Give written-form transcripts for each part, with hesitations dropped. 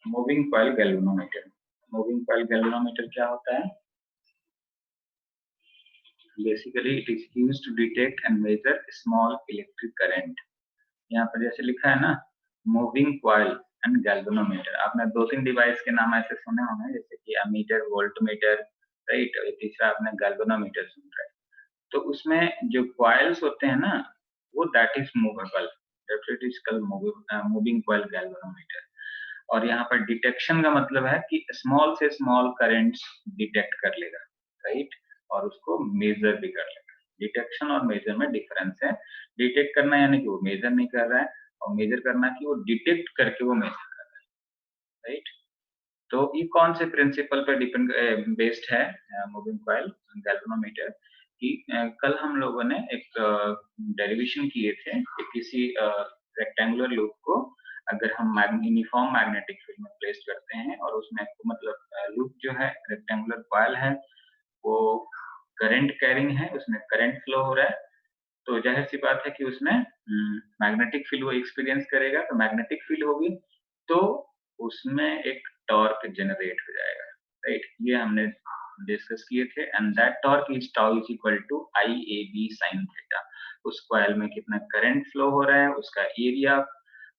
Moving coil galvanometer. Moving coil galvanometer क्या होता है? Basically it is used to detect and measure small electric current. यहाँ पर जैसे लिखा है ना, मूविंग कॉइल एंड गैल्वेनोमीटर। आपने 2-3 डिवाइस के नाम ऐसे सुने होंगे, जैसे कि अमीटर, वोल्टमीटर, राइट, और तीसरा आपने गैल्वेनोमीटर सुन रहे हैं। तो उसमें जो कॉइल्स होते हैं ना, वो that is movable, that it is called moving coil galvanometer. और यहाँ पर डिटेक्शन का मतलब है कि स्मॉल से स्मॉल करंट्स डिटेक्ट कर लेगा, राइट, और उसको मेजर भी कर लेगा। डिटेक्शन और मेजर में डिफरेंस है। डिटेक्ट करना यानी कि वो मेजर नहीं कर रहा है, और मेजर करना कि वो डिटेक्ट करके वो मेजर कर रहा है, राइट। तो ये कौन से प्रिंसिपल पर डिपेंड बेस्ड है मूविंग कॉइल गैल्वेनोमीटर कि कल हम लोगों ने एक डेरिवेशन किए थे कि किसी रेक्टेंगुलर लूप को अगर हम यूनिफॉर्म मैग्नेटिक फील्ड में प्लेस करते हैं और उसमें मतलब लूप जो है रेक्टेंगुलर कॉइल है, वो करंट कैरिंग है, उसमें करंट फ्लो हो रहा है, तो जाहिर सी बात है कि उसमें मैग्नेटिक फील्ड वो एक्सपीरियंस करेगा। तो मैग्नेटिक फील्ड होगी तो उसमें एक टॉर्क जनरेट हो जाएगा, राइट। ये हमने डिस्कस किए थे। And that torque is tau is equal to I A B sine theta. उस कॉइल में कितना करंट फ्लो हो रहा है, उसका एरिया,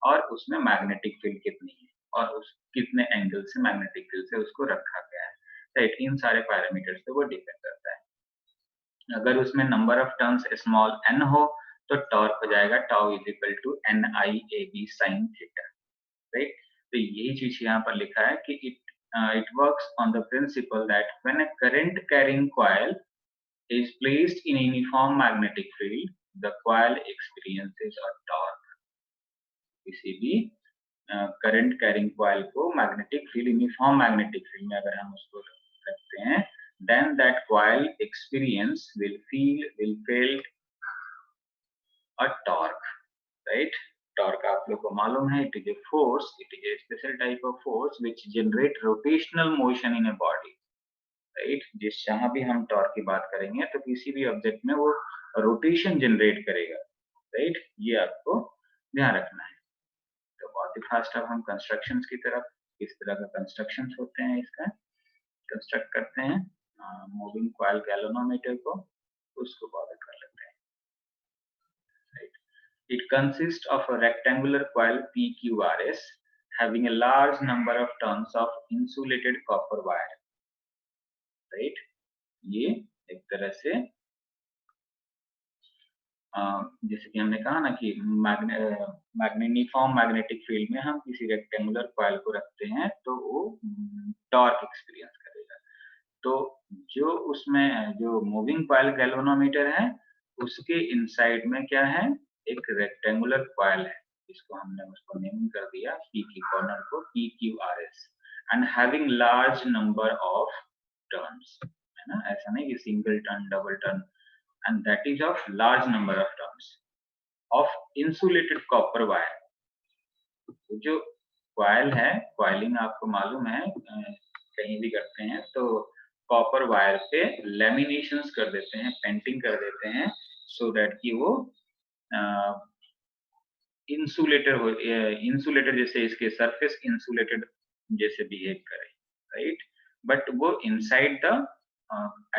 और उसमें मैग्नेटिक फील्ड कितनी है, और उस कितने एंगल से मैग्नेटिक फील्ड से उसको रखा गया है, राइट। इन सारे पैरामीटर्स पे वो डिपेंड करता है। अगर उसमें number of turns small n हो तो टॉर्क हो जाएगा tau is equal to N I A B sine theta, right. तो यही चीज यहाँ पर लिखा है कि it works on the principle that when a current carrying coil is placed in a uniform magnetic field, the coil experiences a torque. किसी भी करंट कैरिंग कॉइल को magnetic field, uniform magnetic field में अगर हम उसको रखते हैं, then that coil experience will feel a torque, right? Torque आप लोग को मालूम है, it is a force, it is a special type of force which generate rotational motion in a body, right? जिस जहां भी हम टॉर्क की बात करेंगे तो किसी भी ऑब्जेक्ट में वो रोटेशन जनरेट करेगा, राइट। ये आपको ध्यान रखना है। तो बहुत ही फास्ट अब हम कंस्ट्रक्शंस की तरफ, किस तरह का कंस्ट्रक्शंस होते हैं इसका कंस्ट्रक्ट करते हैं मूविंग कॉइल गैल्वेनोमीटर को, उसको बॉदर कर लेते हैं, right. It consists of a rectangular coil PQRS having a large number of turns of insulated copper wire, right? ये एक तरह से जैसे कि हमने कहा ना कि यूनिफॉर्म मैग्नेटिक फील्ड में हम किसी रेक्टेंगुलर कॉइल को रखते हैं तो वो टॉर्क एक्सपीरियंस करेगा। तो जो उसमें जो मूविंग कॉइल गैल्वेनोमीटर है, उसके इनसाइड में क्या है, एक रेक्टेंगुलर कॉइल है, इसको हमने उसको नेम कर दिया पी की कॉर्नर को PQRS, and having large number of turns, है ना, ऐसा नहीं कि single turn, double turn, and that is of large number of turns of insulated copper wire. जो कॉइल है, कॉइलिंग आपको मालूम है कहीं भी करते हैं तो कॉपर वायर पे लेमिनेशंस कर देते हैं, पेंटिंग कर देते हैं, सो दैट कि वो इंसुलेटर हो, इंसुलेटर जैसे इसके सरफेस इंसुलेटेड जैसे बिहेव करे, राइट। बट वो inside the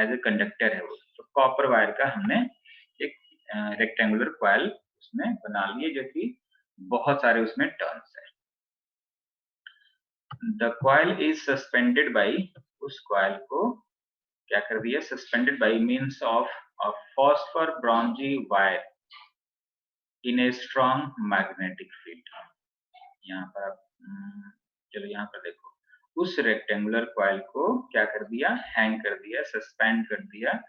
edge a conductor है वो। तो कॉपर वायर का हमने एक रेक्टेंगुलर कॉइल उसमें बना लिए जो कि बहुत सारे उसमें टर्न्स है। The coil is suspended by, उस कॉइल को क्या कर दिया, suspended by means of phosphor bronzy wire in a strong magnetic field. यहाँ पर आप चलो यहाँ पर देखो, उस रेक्टेंगुलर कॉइल को क्या कर दिया, हैंग कर दिया, सस्पेंड कर दिया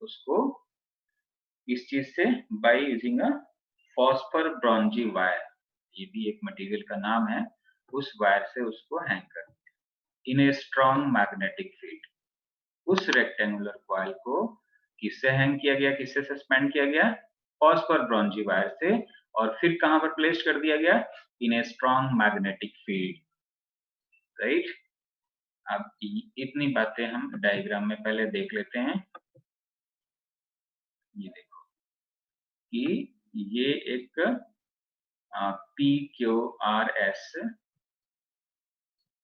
उसको, इस चीज से, by using a phosphor bronzy wire, ये भी एक मटेरियल का नाम है, उस वायर से उसको हैंग कर दिया इन ए स्ट्रॉन्ग मैग्नेटिक फील्ड। उस रेक्टेंगुलर कॉइल को किससे हैंग किया गया, किससे सस्पेंड किया गया, फॉस्फर ब्रॉन्जी वायर से, और फिर कहां पर प्लेस कर दिया गया, in a strong magnetic field, right. अब इतनी बातें हम डायग्राम में पहले देख लेते हैं। ये देखो कि ये एक PQRS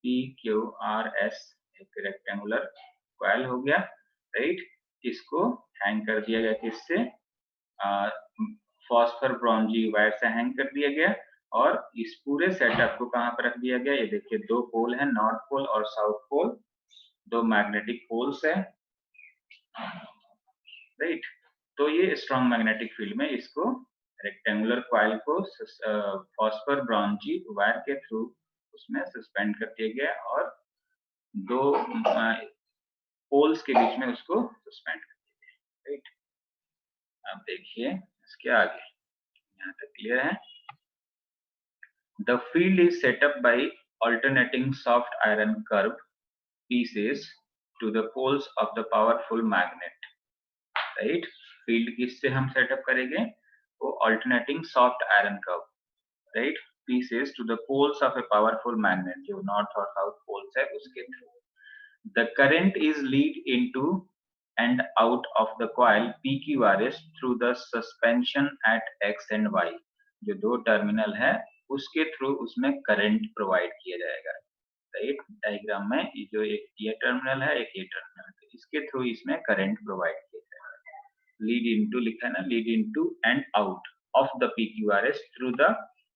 PQRS एक रेक्टेंगुलर कॉइल हो गया, राइट। इसको हैंग कर दिया गया किससे, फॉस्फर ब्रॉन्जी वायर से हैंग कर दिया गया। और इस पूरे सेटअप को कहां पर रख दिया गया, ये देखिए दो पोल है, नॉर्थ पोल और साउथ पोल, दो मैग्नेटिक पोल्स है, राइट। तो ये स्ट्रॉन्ग मैग्नेटिक फील्ड में इसको रेक्टेंगुलर कॉइल को फॉस्फर ब्रॉन्जी वायर के थ्रू उसमें सस्पेंड कर दिया गया और दो पोल्स के बीच में उसको सस्पेंड कर दिया गया, राइट। अब देखिए इसके आगे, यहाँ तक क्लियर है। The field is set up by alternating soft iron curved pieces to the poles of the powerful magnet, right? Field किससे हम सेटअप करेंगे, वो alternating soft iron curve, right? Pieces to the poles of a powerful magnet, जो north और south poles है उसके through. The current is lead into and out of the coil PQRS through the suspension at X and Y. जो दो terminal है उसके through उसमें current provide किया जाएगा, राइट। डायग्राम में जो एक ये टर्मिनल है, एक ये टर्मिनल है, इसके थ्रू इसमें करंट प्रोवाइड किया जाएगा। लीड इनटू लिखा है ना, lead into and out of the PQRS through the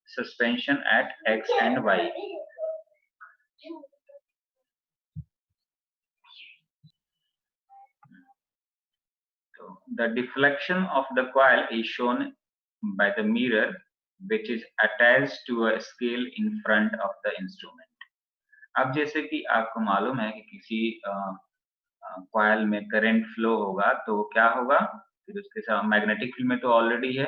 suspension at X and Y. So the deflection of the coil is shown by the mirror which is attached to a scale in front of the instrument. अब जैसे कि आपको मालूम है कि किसी coil में current flow होगा तो क्या होगा, फिर उसके साथ मैग्नेटिक फील्ड में तो ऑलरेडी है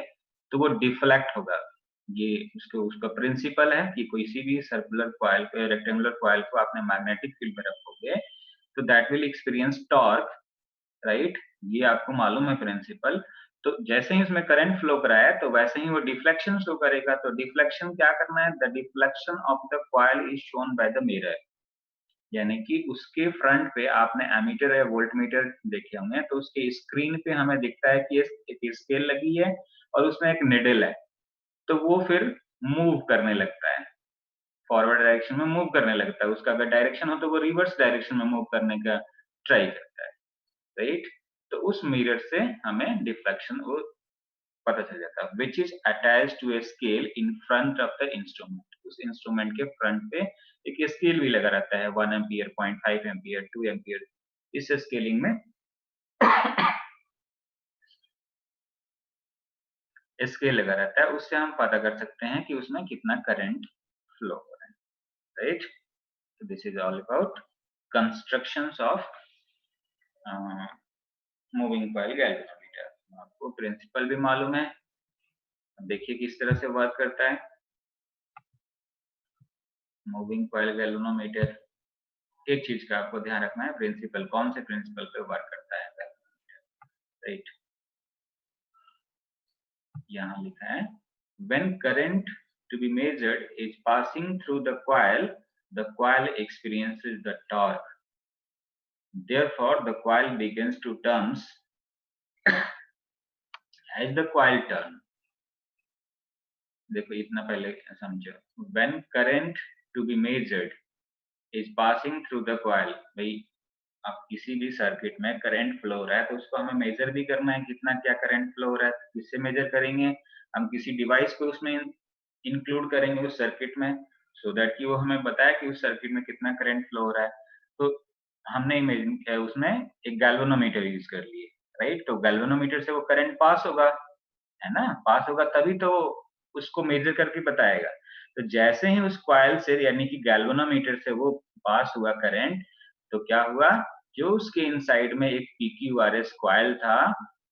तो वो डिफ्लेक्ट होगा। ये उसका प्रिंसिपल है कि कोई सी भी सर्कुलर कॉइल को, रेक्टेंगुलर कॉइल को आपने मैग्नेटिक फील्ड में रखोगे तो that will experience torque, right. ये आपको मालूम है प्रिंसिपल। तो जैसे ही उसमें करंट फ्लो कराया तो वैसे ही वो डिफ्लेक्शन शो करेगा। तो डिफ्लेक्शन क्या करना है, the deflection of the coil is shown by the mirror, यानी कि उसके फ्रंट पे आपने एमीटर या वोल्टमीटर देखे होंगे तो उसके स्क्रीन पे हमें दिखता है कि एक स्केल लगी है और उसमें एक निडल है, तो वो फिर मूव करने लगता है, फॉरवर्ड डायरेक्शन में मूव करने लगता है। उसका अगर डायरेक्शन हो तो वो रिवर्स डायरेक्शन में मूव करने का ट्राई करता है, राइट। तो उस मिरर से हमें डिफ्लेक्शन वो पता चल जाता है, which is attached to a scale in front of the instrument. उस इंस्ट्रूमेंट के फ्रंट पे एक स्केल भी लगा रहता है, 1 एम्पियर, 0.5 एम्पियर, 2 एम्पियर। इस स्केलिंग में स्केल लगा रहता है, उससे हम पता कर सकते हैं कि उसमें कितना करंट फ्लो हो रहा है, right. So this is all about constructions of moving coil galvanometer. आपको प्रिंसिपल भी मालूम है, देखिए किस तरह से वर्क करता है मूविंग कॉइल गैल्वेनोमीटर। एक चीज का आपको ध्यान रखना है, प्रिंसिपल, कौन से प्रिंसिपल पे वर्क करता है गैल्वेनोमीटर, राइट। यहाँ लिखा है when current to be measured is passing through the coil experiences the torque, therefore the coil begins to turn as the coil turn। देखो इतना पहले समझो, when current to be measured is passing through the coil, भाई अब किसी भी circuit में current flow हो रहा है तो उसको हमें मेजर भी करना है, कितना क्या करंट फ्लो हो रहा है। किससे मेजर करेंगे, हम किसी डिवाइस को उसमें इंक्लूड करेंगे उस सर्किट में, सो दैट कि वो हमें बताए कि उस सर्किट में कितना करंट फ्लो हो रहा है। तो हमने उसमें एक गैल्वेनोमीटर यूज कर लिए, राइट। तो गैल्वेनोमीटर से वो करंट पास होगा, है ना, पास होगा तभी तो उसको मेजर करके बताएगा। तो जैसे ही उस कॉइल से यानी कि गैल्वेनोमीटर से वो पास हुआ करंट, तो क्या हुआ, जो उसके इनसाइड में एक PQRS कॉइल था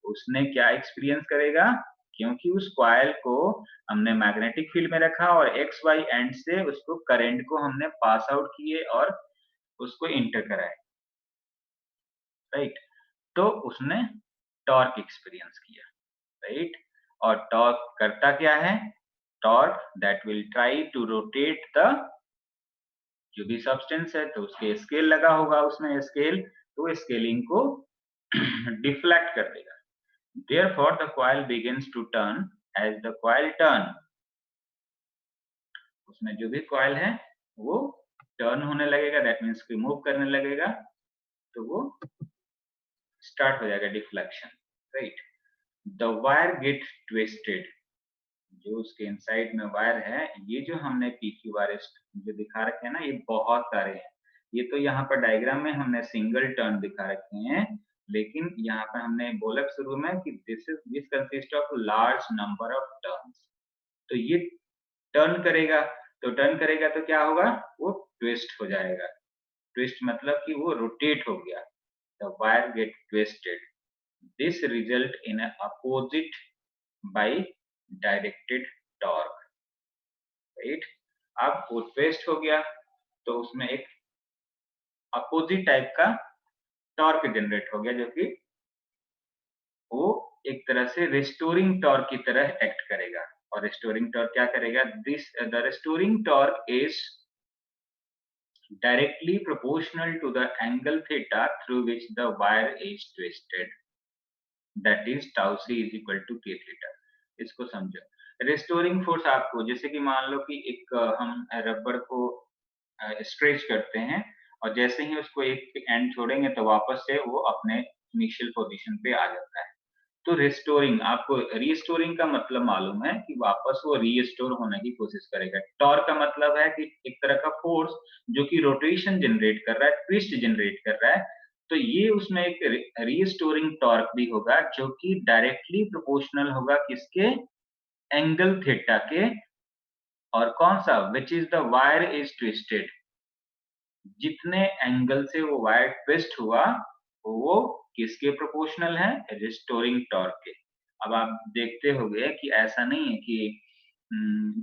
उसने क्या एक्सपीरियंस करेगा, क्योंकि उस कॉइल को हमने मैग्नेटिक फील्ड में रखा और XY एंड से उसको करंट को हमने पास आउट किए और उसको इंटर कराए, राइट। तो उसने टॉर्क एक्सपीरियंस किया, राइट। और टॉर्क करता क्या है, torque that will try to rotate the, जो भी सब्सटेंस है तो उसके स्केल लगा होगा उसमें स्केल, तो स्केलिंग को डिफ्लेक्ट कर देगा। Therefore the coil begins to turn as the coil turn, उसमें जो भी कॉइल है वो टर्न होने लगेगा, दैट मीन्स कि मूव करने लगेगा, तो वो स्टार्ट हो जाएगा deflection, right. The wire get twisted, जो उसके इनसाइड में वायर है, ये जो हमने PQRS जो दिखा रखे हैं ना, ये बहुत सारे हैं। ये तो यहाँ पर डायग्राम में हमने सिंगल टर्न दिखा रखे हैं, लेकिन यहाँ पर हमने बोला शुरू में कि this consist of large number of turns. तो ये टर्न करेगा, तो क्या होगा, वो ट्विस्ट हो जाएगा। ट्विस्ट मतलब कि वो रोटेट हो गया। The wire get twisted, this result in opposite by directed torque, right. अब वो ट्विस्ट हो गया तो उसमें एक अपोजिट टाइप का टॉर्क जनरेट हो गया, जो कि वो एक तरह से रिस्टोरिंग टॉर्क की तरह एक्ट करेगा। और रिस्टोरिंग टॉर्क क्या करेगा, the restoring torque is directly proportional to the angle theta through which the wire is twisted, that is tau c is equal to k theta। इसको समझो। रिस्टोरिंग फोर्स आपको, जैसे कि मान लो कि एक हम रबर को स्ट्रेच करते हैं और जैसे ही उसको एक एंड छोड़ेंगे तो वापस से वो अपने इनिशियल पोजीशन पे आ जाता है। तो रिस्टोरिंग, आपको रीस्टोरिंग का मतलब मालूम है कि वापस वो रीस्टोर होने की कोशिश करेगा। टॉर्क का मतलब है कि एक तरह का फोर्स जो कि रोटेशन जनरेट कर रहा है, ट्विस्ट जनरेट कर रहा है। तो ये उसमें एक रीस्टोरिंग टॉर्क भी होगा जो कि डायरेक्टली प्रोपोर्शनल होगा किसके, एंगल थीटा के। और कौन सा, which is the wire is twisted, जितने एंगल से वो वायर ट्विस्ट हुआ वो किसके प्रोपोर्शनल है, रिस्टोरिंग टॉर्क के। अब आप देखते होंगे कि ऐसा नहीं है कि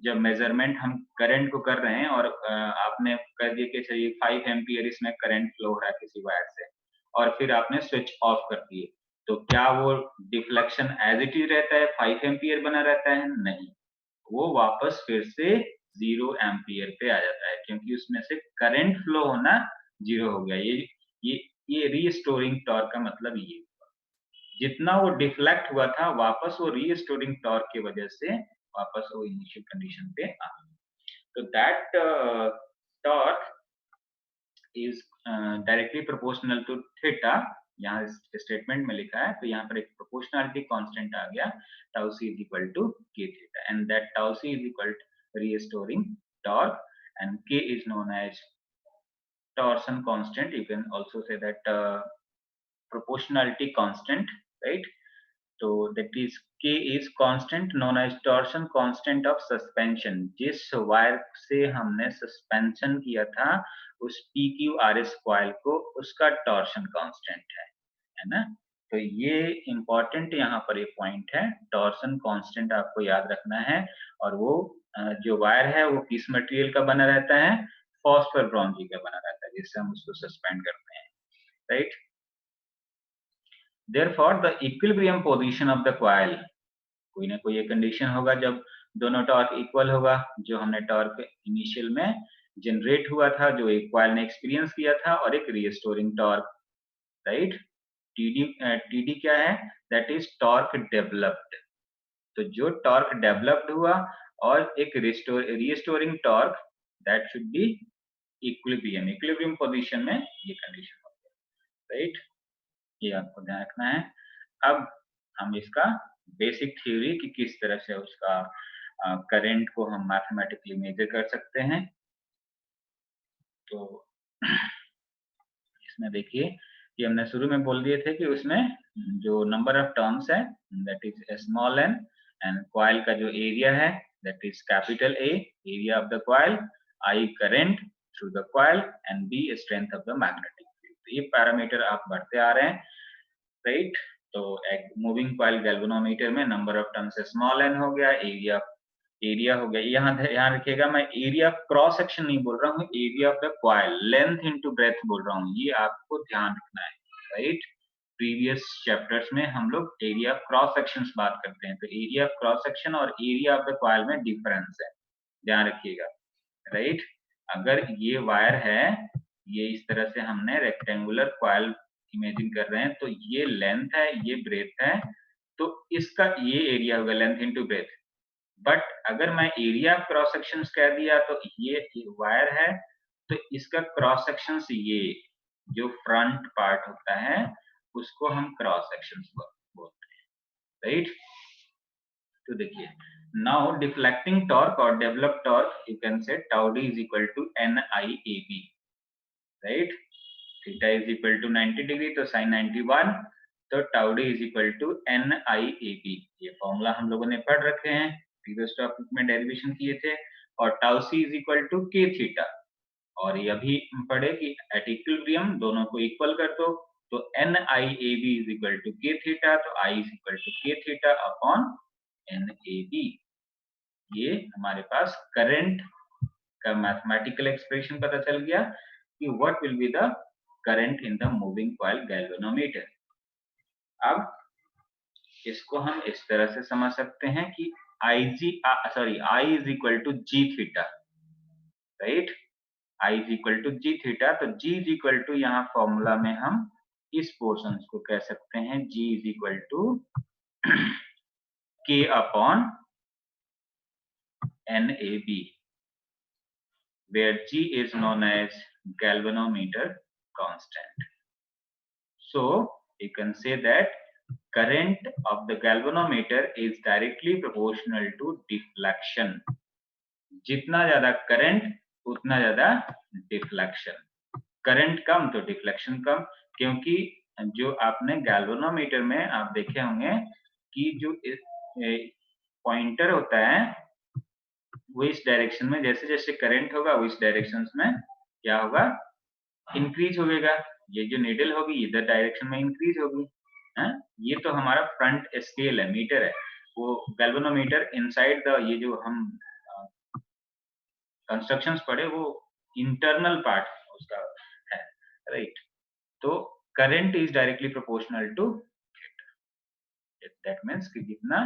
जब मेजरमेंट हम करंट को कर रहे हैं और आपने कर दिया कि चाहिए 5 एम्पियर इसमें करंट फ्लो हो रहा है किसी वायर से, और फिर आपने स्विच ऑफ कर दिए, तो क्या वो डिफ्लेक्शन एज इट इज रहता है, 5 एम्पियर बना रहता है? नहीं, वो वापस फिर से 0 एम्पियर पे आ जाता है, क्योंकि उसमें से करंट फ्लो होना 0 हो गया। ये ये रीस्टोरिंग टॉर्क का मतलब ये, जितना वो डिफ्लेक्ट हुआ था वापस वो रीस्टोरिंग टॉर्क की वजह से वापस वो इनिशियल कंडीशन पे आ गया। तो that torque is directly proportional to theta. यहाँ स्टेटमेंट में लिखा है, तो यहाँ पर एक प्रोपोर्शनलिटी कांस्टेंट आ गया, tau C is equal to K theta, and that tau C is equal to restoring torque, and K is known as torsion constant. You can also say that proportionality constant, right? तो that is K is constant known as torsion constant of suspension। जिस wire से हमने suspension किया था उस PQRS coil को, उसका torsion constant है ना। तो ये इंपॉर्टेंट यहाँ पर एक पॉइंट है, टॉर्शन कांस्टेंट आपको याद रखना है। और वो जो वायर है वो किस मटेरियल का बना रहता है, फॉस्फर ब्रॉन्जी का बना रहता है, जिससे हम उसको सस्पेंड करते हैं, right. Therefore, the equilibrium position of the coil, कोई ना कोई एक कंडीशन होगा जब दोनों टॉर्क इक्वल होगा, जो हमने टॉर्क इनिशियल में जनरेट हुआ था, जो एक कॉइल ने एक्सपीरियंस किया था, और एक रीस्टोरिंग टॉर्क, राइट। टीडी क्या है, दैट इज टॉर्क डेवलप्ड। तो जो टॉर्क डेवलप्ड हुआ और एक restoring torque, that should be equilibrium. Equilibrium position में ये कंडीशन होगी, राइट। ये आपको ध्यान रखना है। अब हम इसका बेसिक थ्योरी कि किस तरह से उसका करंट को हम मैथमेटिकली मेजर कर सकते हैं। तो इसमें देखिए कि हमने शुरू में बोल दिए थे कि उसमें जो नंबर ऑफ टर्म्स है that is small N, and coil का जो एरिया है that is capital A, area of the coil, I current through the coil, and B strength of the magnetic field. तो ये पैरामीटर आप बढ़ते आ रहे हैं, राइट। तो एक मूविंग कॉइल गैल्वेनोमीटर में number of turns small N हो गया, एरिया हो गया। यहाँ ध्यान रखिएगा, मैं एरिया क्रॉस सेक्शन नहीं बोल रहा हूँ, area of the coil, length into breath बोल रहा हूँ, ये आपको ध्यान रखना है, राइट। प्रीवियस चैप्टर्स में हम लोग एरिया क्रॉस सेक्शंस बात करते हैं, तो एरिया क्रॉस सेक्शन और एरिया ऑफ द कॉइल में डिफरेंस है, ध्यान रखिएगा, राइट। अगर ये वायर है, ये इस तरह से हमने रेक्टेंगुलर कॉइल इमेजिन कर रहे हैं, तो ये लेंथ है, ये ब्रेथ है, तो इसका ये एरिया होगा लेंथ इनटू ब्रेथ। बट अगर मैं एरिया क्रॉस सेक्शन कह दिया तो ये वायर है तो इसका क्रॉस सेक्शन ये जो फ्रंट पार्ट होता है उसको हम क्रॉस सेक्शन बोलते हैं, राइट। तो देखिए, नाउ डिफ्लेक्टिंग टॉर्क और develop torque you can say tau D is equal to N I A B, right. Theta is equal to 90 degree तो साइन 91, तो tau D is equal to N I A B. ये formula हम लोगों ने पढ़ रखे हैं, previous topic में डेरिवेशन किए थे। और tau C is equal to K theta, और ये अभी पढ़े कि एट इक्विलिब्रियम दोनों को इक्वल कर दो, तो N I A B is equal to K theta, तो I is equal to K theta upon N A B. ये हमारे पास करंट का मैथमेटिकल एक्सप्रेशन पता चल गया कि what will be the current in the moving coil galvanometer. अब इसको हम इस तरह से समझ सकते हैं कि I is equal to G theta, right. I is equal to G theta, तो जी इज इक्वल टू यहाँ फॉर्मूला में हम इस पोर्शन को कह सकते हैं G is equal to K upon N A B, where G is known as galvanometer constant. So you can say that current of the galvanometer is directly proportional to deflection. जितना ज्यादा current उतना ज्यादा deflection, current कम तो deflection कम, क्योंकि जो आपने galvanometer में आप देखे होंगे कि जो पॉइंटर होता है वो इस डायरेक्शन में जैसे जैसे करंट होगा वो इस डायरेक्शन में क्या होगा, इंक्रीज होगा। ये जो नीडल होगी इधर डायरेक्शन में इंक्रीज होगी, है। ये तो हमारा फ्रंट स्केल है, मीटर है। वो गैल्वेनोमीटर इनसाइड द, ये जो हम कंस्ट्रक्शंस पढ़े वो इंटरनल पार्ट उसका है, राइट। तो current is directly proportional to, that means कि जितना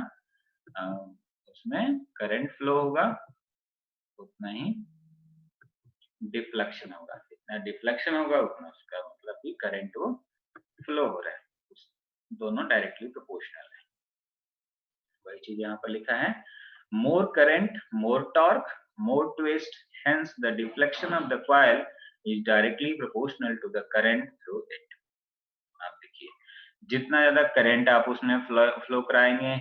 उसमें करंट फ्लो होगा उतना ही डिफ्लेक्शन होगा, जितना डिफ्लेक्शन होगा उतना उसका मतलब कि करंट वो फ्लो हो रहा है, दोनों डायरेक्टली प्रोपोर्शनल है। वही चीज यहाँ पर लिखा है, more current more torque more twist, hence the deflection of the coil is directly proportional to the current through it. आप देखिए, जितना ज्यादा करंट आप उसमें फ्लो कराएंगे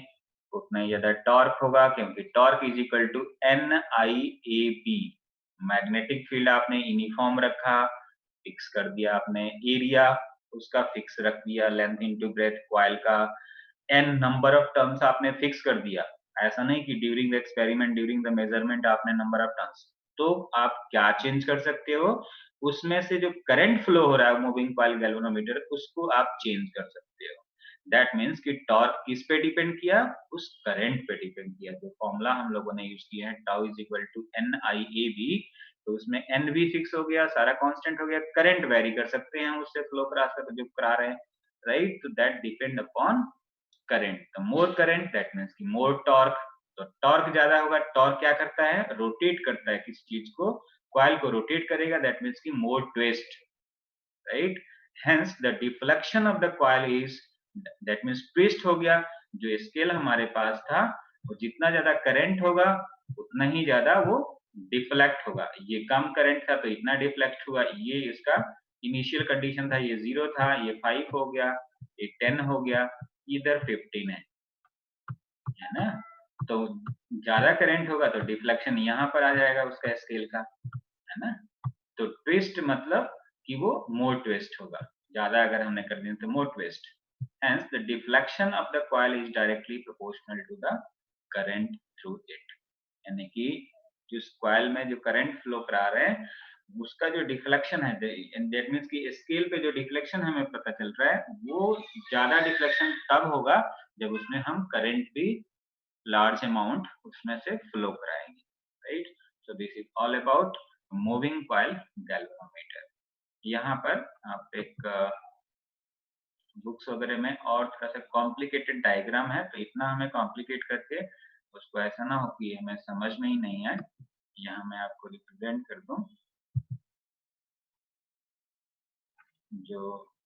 उतना ही ज्यादा टॉर्क होगा, क्योंकि torque is equal to N I A B. Magnetic field आपने यूनिफॉर्म रखा, फिक्स कर दिया आपने, एरिया उसका फिक्स रख दिया, लेंथ इनटू ब्रेथ कॉइल का, एन नंबर ऑफ टर्न्स आपने फिक्स कर दिया। ऐसा नहीं कि during the experiment during the measurement आपने नंबर ऑफ टर्न्स, तो आप क्या चेंज कर सकते हो, उसमें से जो करंट फ्लो हो रहा है मूविंग कॉइल गैल्वेनोमीटर उसको आप चेंज कर सकते हो। दैट मीन्स कि टॉर्क किस पे डिपेंड किया, उस करंट पे डिपेंड किया। जो फॉर्मूला हम लोगों ने यूज किया है tau is equal to N I A B, तो उसमें एन भी फिक्स हो गया, सारा कांस्टेंट हो गया, करंट वेरी कर सकते हैं उससे फ्लो करा सकते जो करा रहे हैं, राइट। तो दैट डिपेंड अपॉन करंट। तो मोर करंट दैट मीन्स कि मोर टॉर्क, तो टॉर्क ज्यादा होगा। टॉर्क क्या करता है, रोटेट करता है किसी चीज को, कॉइल को रोटेट करेगा, दैट मीन्स कि more twist, right. Hence the deflection of the coil is, that means twist हो गया। जो स्केल हमारे पास था वो जितना ज्यादा करंट होगा उतना ही ज्यादा वो डिफ्लेक्ट होगा। ये कम करंट था तो इतना डिफ्लेक्ट हुआ, ये इसका इनिशियल कंडीशन था, ये 0 था, ये 5 हो गया, ये 10 हो गया, इधर 15 है ना। तो ज्यादा करंट होगा तो डिफ्लेक्शन यहाँ पर आ जाएगा उसका स्केल का, है ना। तो ट्विस्ट मतलब कि वो मोर ट्विस्ट होगा, ज्यादा अगर हमने कर दिया तो मोर twist. Hence the deflection of the coil is directly proportional to the current through it। यानी कि जिस कॉइल में जो करंट फ्लो करा रहे हैं उसका जो डिफ्लेक्शन है, दैट मीन्स कि स्केल पे जो डिफ्लेक्शन हमें पता चल रहा है वो ज्यादा डिफ्लेक्शन तब होगा जब उसमें हम करंट भी लार्ज अमाउंट उसमें से फ्लो कराएंगे, right. So this is all about moving coil galvanometer. यहाँ पर आप एक बुक्स वगैरह में और थोड़ा सा कॉम्प्लिकेटेड डायग्राम है, तो इतना हमें कॉम्प्लिकेट करके उसको ऐसा ना हो कि हमें समझ में ही नहीं आए। यहाँ मैं आपको रिप्रेजेंट कर दूं जो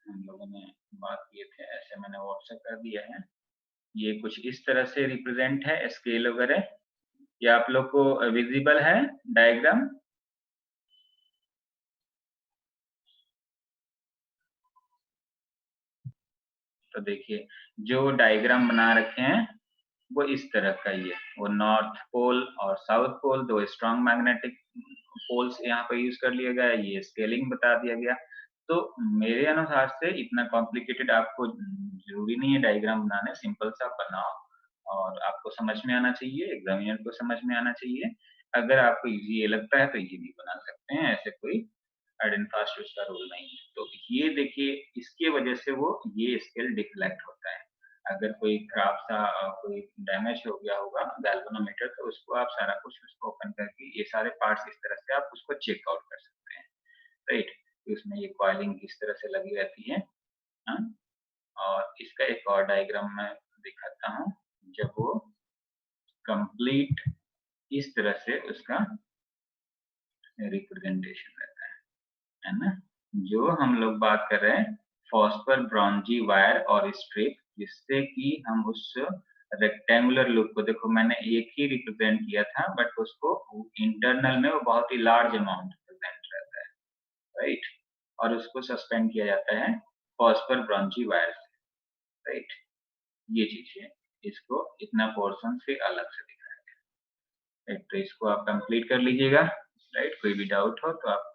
हम लोगों ने बात किए थे, ऐसे मैंने व्हाट्सएप कर दिया है। ये कुछ इस तरह से रिप्रेजेंट है स्केल वगैरह। ये आप लोग को विजिबल है डायग्राम? तो देखिए जो डायग्राम बना रखे हैं वो इस तरह का ही है। वो नॉर्थ पोल और साउथ पोल, दो स्ट्रॉन्ग मैग्नेटिक पोल्स यहाँ पे यूज कर लिया गया है, ये स्केलिंग बता दिया गया। तो मेरे अनुसार से इतना कॉम्प्लिकेटेड आपको जरूरी नहीं है डायग्राम बनाने, सिंपल सा बनाओ और आपको समझ में आना चाहिए, एग्जामिनर को समझ में आना चाहिए। अगर आपको इजी ये लगता है तो ये भी बना सकते हैं, ऐसे कोई हार्ड एंड फास्ट उसका रूल नहीं है। तो ये देखिए इसकी वजह से वो ये स्केल डिफ्लेक्ट होता है। अगर कोई खराब सा कोई डैमेज हो गया होगा गैल्वेनोमीटर, तो उसको आप सारा कुछ उसको ओपन करके ये सारे पार्ट्स इस तरह से आप उसको चेक आउट कर सकते हैं, राइट। तो इसमें ये कॉइलिंग किस तरह से लगी रहती है, हाँ? और इसका एक और डायग्राम मैं दिखाता हूँ, जब वो कंप्लीट इस तरह से उसका रिप्रेजेंटेशन रहता है ना। जो हम लोग बात कर रहे हैं फॉस्फर ब्रॉन्जी वायर और स्ट्रिप, जिससे कि हम उस रेक्टेंगुलर लूप को, देखो मैंने एक ही रिप्रेजेंट किया था बट उसको इंटरनल में वो बहुत ही लार्ज अमाउंट रिप्रेजेंट रहता है, राइट। और उसको सस्पेंड किया जाता है फॉस्फर ब्रॉन्जी वायर से, राइट। ये चीज है, इसको इतना पोर्शन से अलग से दिखाया गया, राइट। तो इसको आप कंप्लीट कर लीजिएगा, राइट। कोई भी डाउट हो तो आप